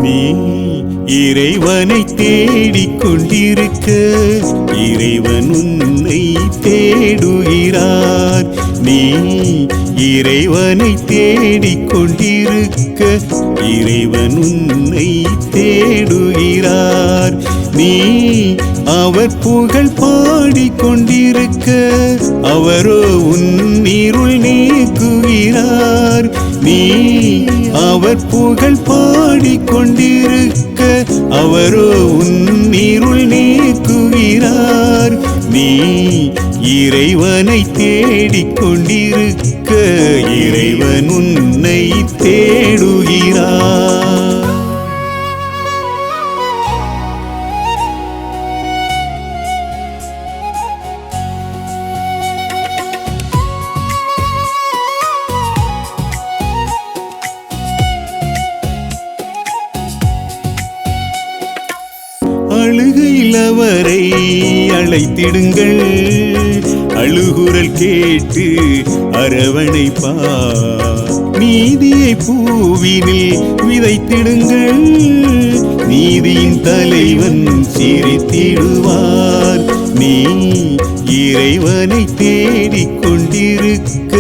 நீ இறைவனை தேடிக் கொண்டிருக்க இறைவன் உன்னை தேடுகிறார். நீ இறைவனை தேடிக் கொண்டிருக்க இறைவன் உன்னை தேடுகிறார். நீ அவர் புகழ் பாடிக்கொண்டிருக்க அவரோ உன் இருள் நீக்குகிறார். நீ அவர் புகழ் பாடிக்கொண்டிருக்க அவரோ உன் இருள் நீக்குகிறார். நீ இறைவனை தேடிக் கொண்டிருக்க இறைவன் உன்னை தேடுகிறார். அழுகையில் அவரை அழைத்திடுங்கள், அழுகுரல் கேட்டு அரவணைப்பார். நீதியை பூவினில் விதைத்திடுங்கள், நீதியின் தலைவன் சிரித்திடுவார். நீ இறைவனை தேடிக் கொண்டிருக்க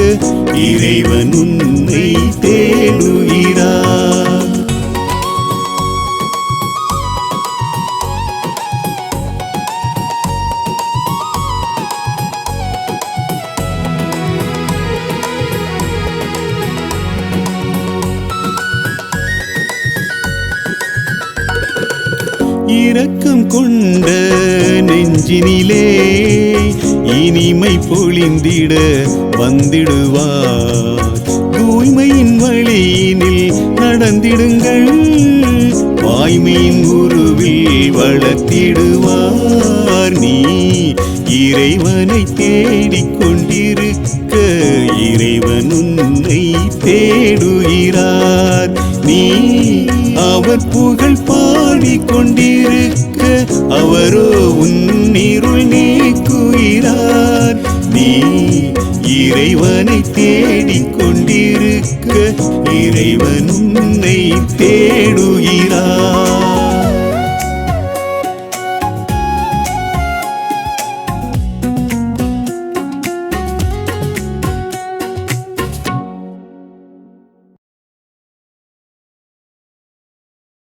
இறைவன் உன்னை தேடுகிறார். இரக்கம் கொண்ட நெஞ்சினிலே இனிமை பொழிந்திட வந்திடுவார். தூய்மையின் வழியினில் நடந்திடுங்கள், வாய்மையின் உருவில் வளர்த்திடுவார். நீ இறைவனை தேடிக் கொண்டிருக்க இறைவன் உன்னை தேடுகிறார். நீ அவர் புகழ் பாடிக்கொண்டிருக்க அவரோ உன் இருள் நீக்குகிறார். நீ இறைவனை தேடிக் கொண்டிருக்க இறைவன் உன்னை தேடுகிறார்.